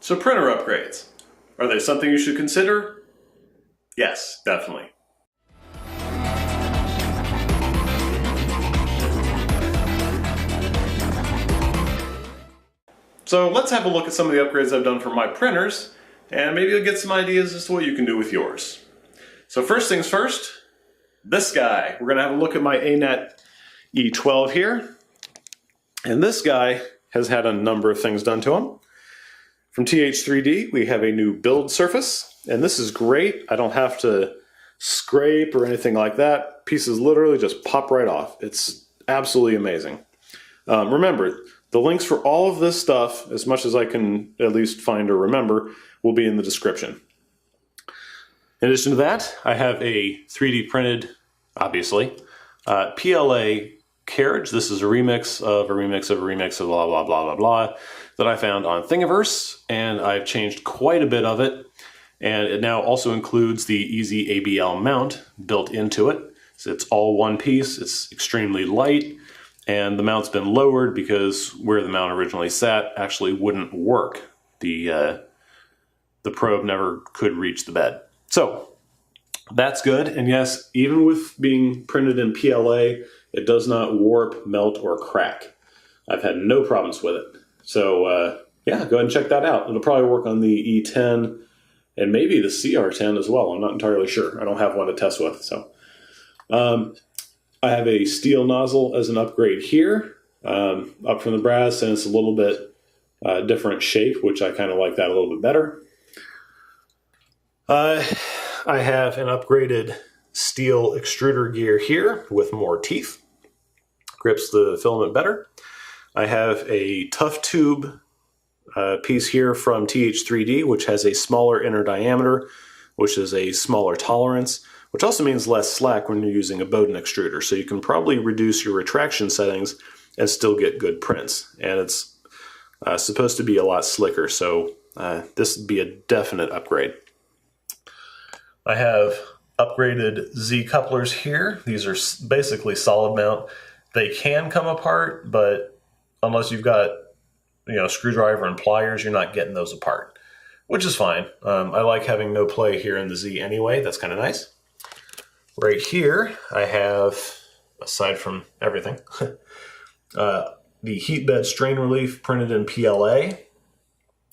So printer upgrades, are they something you should consider? Yes, definitely. So let's have a look at some of the upgrades I've done for my printers, and maybe you'll get some ideas as to what you can do with yours. So first things first, this guy. We're going to have a look at my ANET E12 here. And this guy has had a number of things done to him. From TH3D, we have a new build surface, and this is great. I don't have to scrape or anything like that. Pieces literally just pop right off. It's absolutely amazing. Remember, the links for all of this stuff, as much as I can at least find or remember, will be in the description. In addition to that, I have a 3D printed, obviously, PLA carriage. This is a remix of a remix of a remix of blah, blah, blah, blah, blah, that I found on Thingiverse, and I've changed quite a bit of it. And it now also includes the EZABL mount built into it. So it's all one piece, it's extremely light, and the mount's been lowered because where the mount originally sat actually wouldn't work. The probe never could reach the bed. So that's good, and yes, even with being printed in PLA, it does not warp, melt, or crack. I've had no problems with it. So yeah, go ahead and check that out. It'll probably work on the E10 and maybe the CR10 as well. I'm not entirely sure. I don't have one to test with. So I have a steel nozzle as an upgrade here, up from the brass, and it's a little bit different shape, which I kind of like that a little bit better. I have an upgraded steel extruder gear here with more teeth. Grips the filament better. I have a tough tube piece here from TH3D, which has a smaller inner diameter, which is a smaller tolerance, which also means less slack when you're using a Bowden extruder. So you can probably reduce your retraction settings and still get good prints. And it's supposed to be a lot slicker, so this would be a definite upgrade. I have upgraded Z couplers here. These are basically solid mount. They can come apart, but unless you've got, you know, a screwdriver and pliers, you're not getting those apart, which is fine. I like having no play here in the Z anyway. That's kind of nice. Right here, I have, aside from everything, the heat bed strain relief printed in PLA.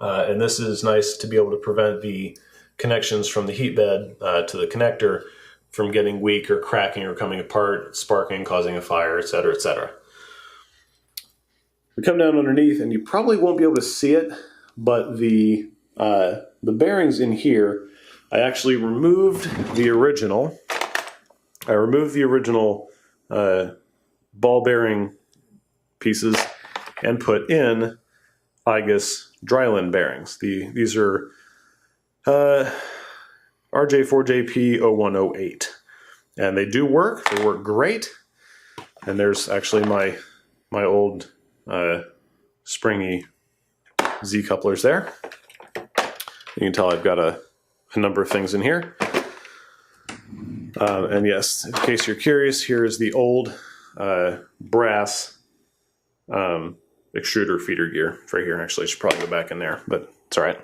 And this is nice to be able to prevent the connections from the heat bed to the connector from getting weak or cracking or coming apart, sparking, causing a fire, etc., etc. We come down underneath, and you probably won't be able to see it, but the bearings in here, I actually removed the original. I removed the original ball bearing pieces and put in Igus Drylin bearings. These are RJ4JP0108, and they do work. They work great. And there's actually my old springy Z couplers there. You can tell I've got a number of things in here. And yes, in case you're curious, here is the old brass extruder feeder gear right here. Actually, I should probably go back in there, but it's all right.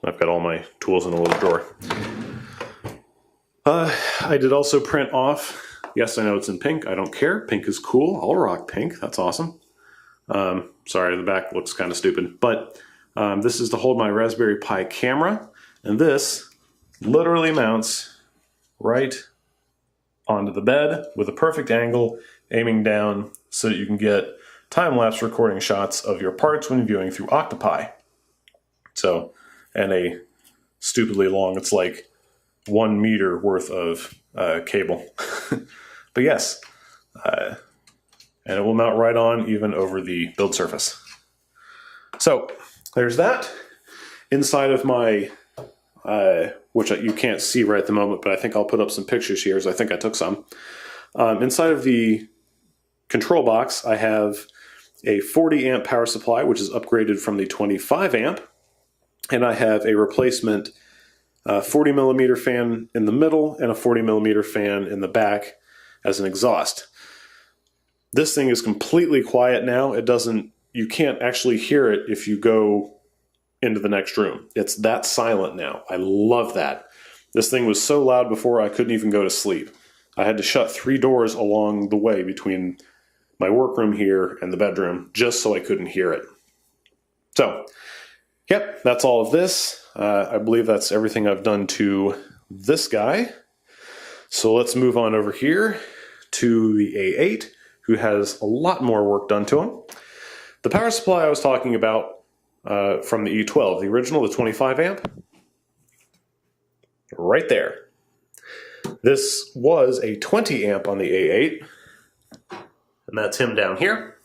I've got all my tools in a little drawer. I did also print off, yes, I know it's in pink, I don't care. Pink is cool, I'll rock pink, that's awesome. Sorry, the back looks kind of stupid, but this is to hold my Raspberry Pi camera, and this literally mounts right onto the bed with a perfect angle, aiming down so that you can get time-lapse recording shots of your parts when viewing through Octopi. So, and a stupidly long, it's like 1 meter worth of cable. But yes, and it will mount right on, even over the build surface. So there's that. Inside of my, which you can't see right at the moment, but I think I'll put up some pictures here, as I think I took some. Inside of the control box, I have a 40 amp power supply, which is upgraded from the 25 amp. And I have a replacement 40 millimeter fan in the middle and a 40 millimeter fan in the back as an exhaust. This thing is completely quiet now. It doesn't, you can't actually hear it if you go into the next room. It's that silent now. I love that. This thing was so loud before I couldn't even go to sleep. I had to shut 3 doors along the way between my workroom here and the bedroom just so I couldn't hear it. So, yep, that's all of this. I believe that's everything I've done to this guy. So let's move on over here to the A8, who has a lot more work done to him. The power supply I was talking about from the E12, the original, the 25 amp, right there. This was a 20 amp on the A8, and that's him down here.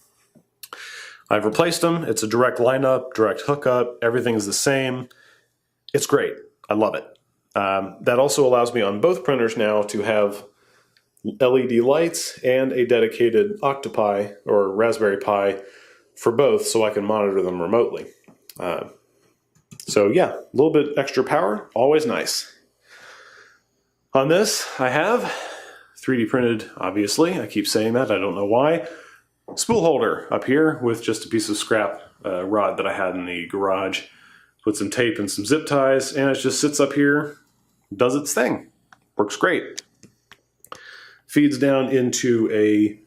I've replaced him. It's a direct lineup, direct hookup. Everything's the same. It's great. I love it. That also allows me on both printers now to have LED lights and a dedicated Octopi or Raspberry Pi for both, so I can monitor them remotely. So yeah, a little bit extra power, always nice. On this, I have 3D printed, obviously. I keep saying that, I don't know why. Spool holder up here with just a piece of scrap rod that I had in the garage. Put some tape and some zip ties, and it just sits up here, does its thing. Works great. Feeds down into a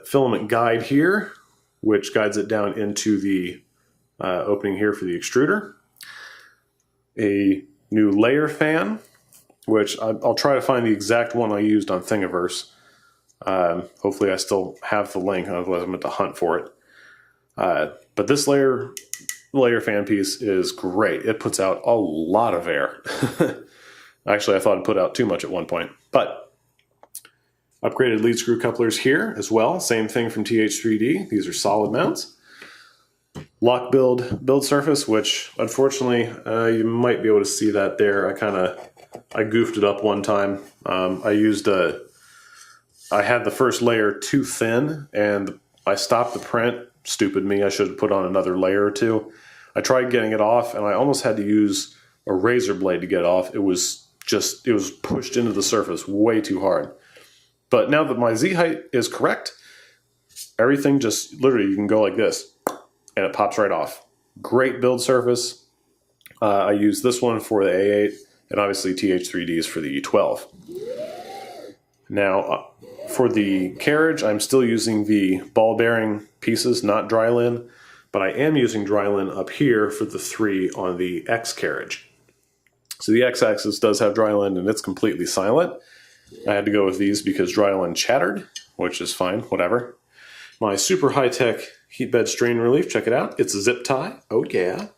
filament guide here, which guides it down into the opening here for the extruder. A new layer fan, which I'll try to find the exact one I used on Thingiverse. Hopefully I still have the link, otherwise I'm going to hunt for it. But this layer fan piece is great. It puts out a lot of air. Actually, I thought it put out too much at one point. But upgraded lead screw couplers here as well. Same thing from TH3D. These are solid mounts. LOKBUILD build surface, which unfortunately you might be able to see that there. I goofed it up one time. I had the first layer too thin and I stopped the print. Stupid me, I should have put on another layer or two. I tried getting it off and I almost had to use a razor blade to get it off. It was pushed into the surface way too hard. But now that my Z height is correct, everything just literally, you can go like this and it pops right off. Great build surface. I use this one for the A8 and obviously TH3Ds for the E12. Now, for the carriage, I'm still using the ball bearing pieces, not Drylin, but I am using Drylin up here for the 3 on the X carriage. So the X axis does have Drylin and it's completely silent. I had to go with these because Drylin chattered, which is fine, whatever. My super high-tech heat bed strain relief, check it out. It's a zip tie, oh yeah.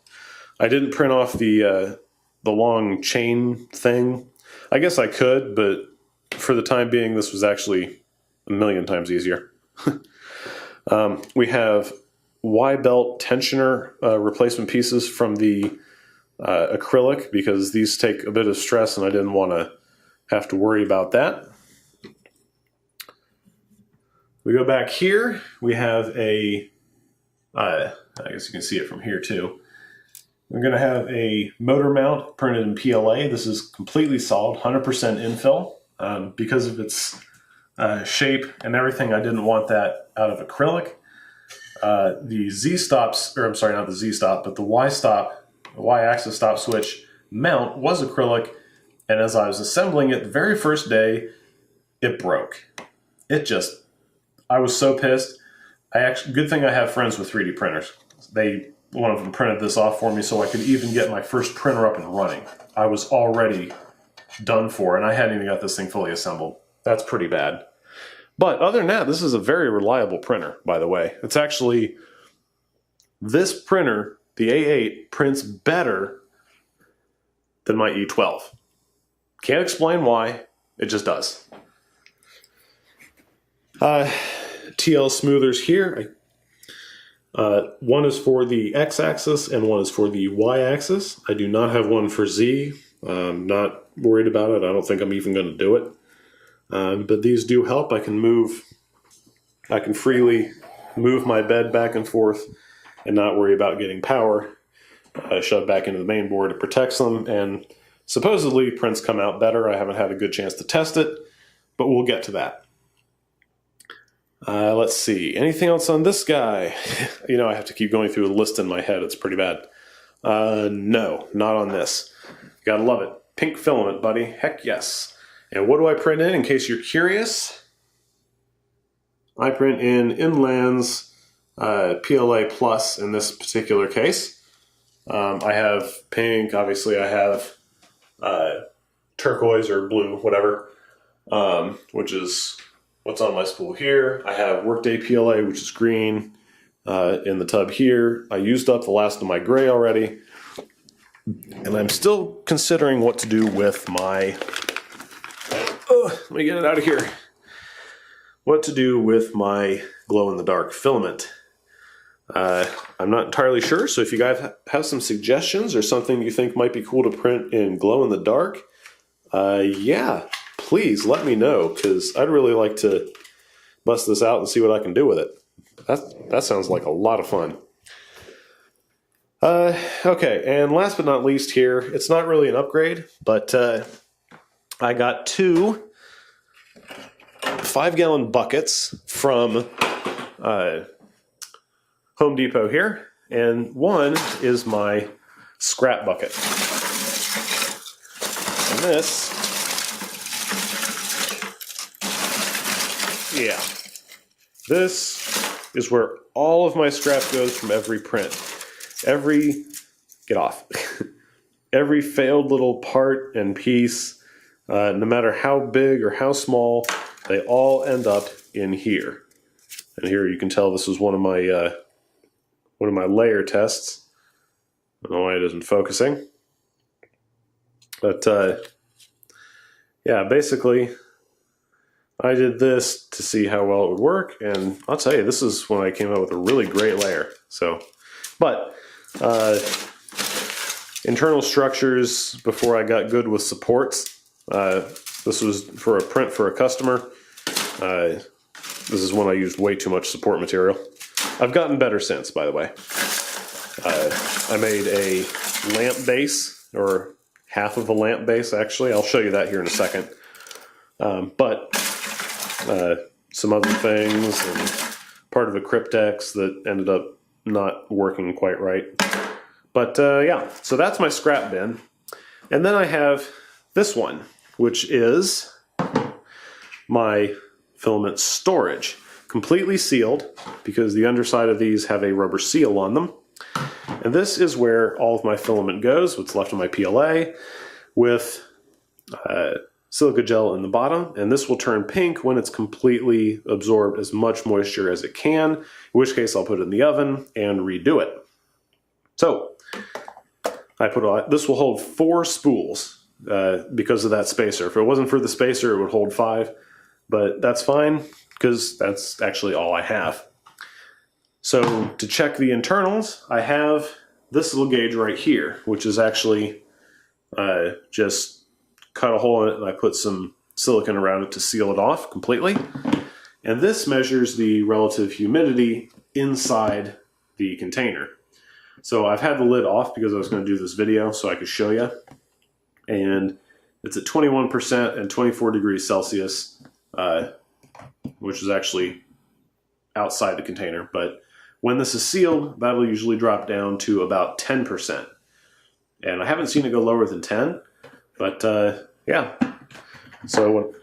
I didn't print off the long chain thing. I guess I could, but for the time being, this was actually a million times easier. We have Y-belt tensioner replacement pieces from the acrylic because these take a bit of stress and I didn't want to have to worry about that. We go back here, we have a, I guess you can see it from here too. We're going to have a motor mount printed in PLA. This is completely solid, 100% infill. Because of its shape and everything, I didn't want that out of acrylic. The Z-stops, or I'm sorry, not the Z-stop, but the Y-stop, the Y-axis stop switch mount was acrylic, and as I was assembling it the very first day, it broke. I was so pissed. Good thing I have friends with 3D printers. One of them printed this off for me so I could even get my first printer up and running. I was already done for, and I hadn't even got this thing fully assembled. That's pretty bad. But other than that, this is a very reliable printer, by the way. It's actually, this printer, the A8, prints better than my E12. Can't explain why, it just does. TL smoothers here. One is for the X-axis and one is for the Y-axis. I do not have one for Z. I'm not worried about it. I don't think I'm even going to do it. But these do help. I can freely move my bed back and forth and not worry about getting power shoved back into the main board. It protects them, and supposedly prints come out better. I haven't had a good chance to test it, but we'll get to that. Let's see. Anything else on this guy? I have to keep going through a list in my head. It's pretty bad. No, not on this. You gotta love it. Pink filament, buddy. Heck yes. And what do I print in case you're curious? I print in Inland's PLA Plus in this particular case. I have pink, obviously I have turquoise or blue, whatever, which is what's on my spool here. I have Workday PLA, which is green, in the tub here. I used up the last of my gray already, and I'm still considering what to do with my, let me get it out of here, what to do with my glow-in-the-dark filament. I'm not entirely sure, so if you guys have some suggestions or something you think might be cool to print in glow-in-the-dark, yeah, please let me know, because I'd really like to bust this out and see what I can do with it. That sounds like a lot of fun. Okay, and last but not least here, it's not really an upgrade, but I got 2 5-gallon buckets from Home Depot here, and one is my scrap bucket. And this, yeah, this is where all of my scrap goes from every print. Get off. Every failed little part and piece, no matter how big or how small, they all end up in here. And here you can tell this was one of my layer tests. I don't know why it isn't focusing. But yeah, basically I did this to see how well it would work, and I'll tell you, this is when I came up with a really great layer. So, but internal structures before I got good with supports. This was for a print for a customer. This is when I used way too much support material. I've gotten better since, by the way. I made a lamp base, or half of a lamp base actually. I'll show you that here in a second. But some other things, and part of a cryptex that ended up not working quite right. But yeah, so that's my scrap bin. And then I have this one, which is my filament storage. Completely sealed, because the underside of these have a rubber seal on them. And this is where all of my filament goes, what's left of my PLA, with silica gel in the bottom, and this will turn pink when it's completely absorbed as much moisture as it can, in which case I'll put it in the oven and redo it. So this will hold 4 spools because of that spacer. If it wasn't for the spacer, it would hold 5, but that's fine because that's actually all I have. So to check the internals, I have this little gauge right here, which is actually just cut a hole in it, and I put some silicone around it to seal it off completely. And this measures the relative humidity inside the container. So I've had the lid off because I was going to do this video so I could show you. And it's at 21% and 24 degrees Celsius, which is actually outside the container. But when this is sealed, that'll usually drop down to about 10%. And I haven't seen it go lower than 10. But yeah, so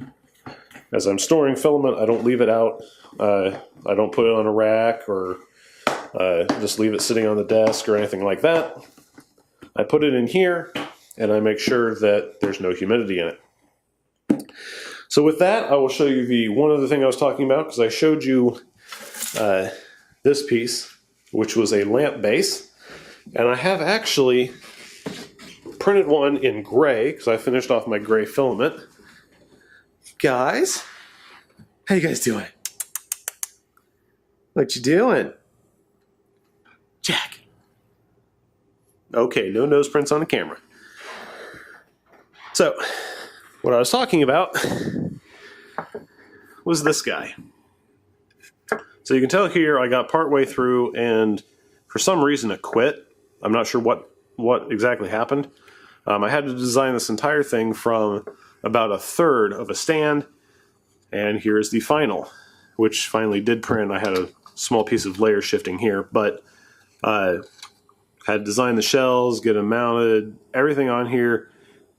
as I'm storing filament, I don't leave it out. I don't put it on a rack or just leave it sitting on the desk or anything like that. I put it in here, and I make sure that there's no humidity in it. So with that, I will show you the one other thing I was talking about, because I showed you this piece, which was a lamp base, and I have actually printed one in gray because I finished off my gray filament. Guys, how you guys doing? What you doing? Jack. Okay, no nose prints on the camera. So, what I was talking about was this guy. So you can tell here I got partway through, and for some reason it quit. I'm not sure what exactly happened. I had to design this entire thing from about 1/3 of a stand, and here's the final, which finally did print. I had a small piece of layer shifting here, but Had to design the shells, get them mounted, everything on here,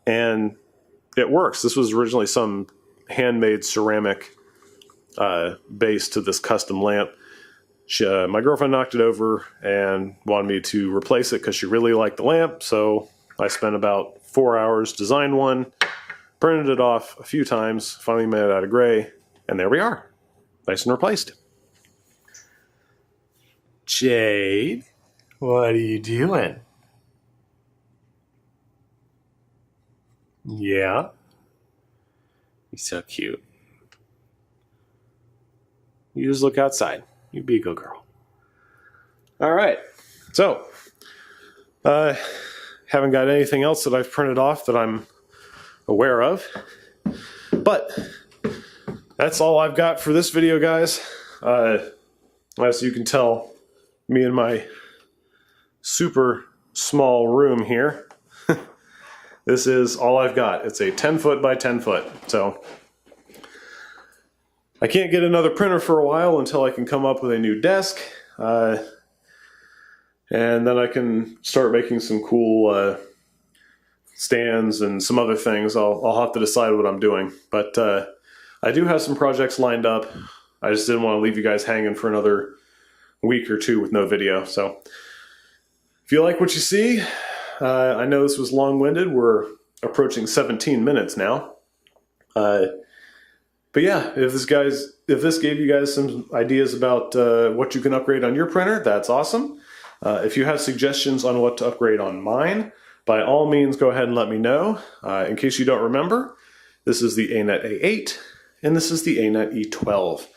and it works. This was originally some handmade ceramic base to this custom lamp. My girlfriend knocked it over and wanted me to replace it because she really liked the lamp, so I spent about 4 hours, designed one, printed it off a few times, finally made it out of gray, and there we are. Nice and replaced. Jade, what are you doing? Yeah? You're so cute. You just look outside. You be a good girl. All right. So, haven't got anything else that I've printed off that I'm aware of. But that's all I've got for this video, guys. As you can tell, me and my super small room here. This is all I've got. It's a 10 foot by 10 foot. So I can't get another printer for a while until I can come up with a new desk. And then I can start making some cool stands and some other things. I'll have to decide what I'm doing. But I do have some projects lined up. I just didn't want to leave you guys hanging for another week or two with no video. So if you like what you see, I know this was long-winded. We're approaching 17 minutes now. But yeah, if this gave you guys some ideas about what you can upgrade on your printer, that's awesome. If you have suggestions on what to upgrade on mine, by all means go ahead and let me know. In case you don't remember, this is the ANET A8 and this is the ANET E12.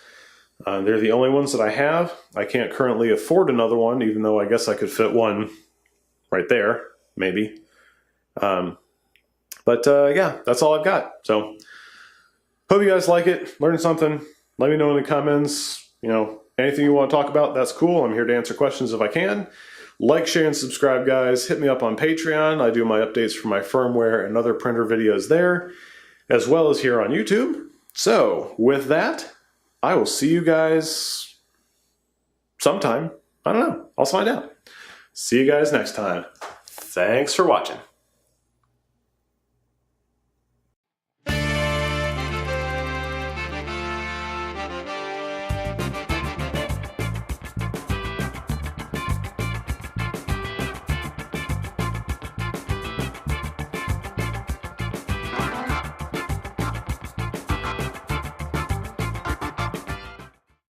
They're the only ones that I have. I can't currently afford another one, even though I guess I could fit one right there, maybe. Yeah, that's all I've got. So hope you guys like it, learn something. Let me know in the comments, anything you want to talk about, that's cool. I'm here to answer questions if I can. Like, share, and subscribe, guys. Hit me up on Patreon. I do my updates for my firmware and other printer videos there, as well as here on YouTube. So with that, I will see you guys sometime. I don't know. I'll find out. See you guys next time. Thanks for watching.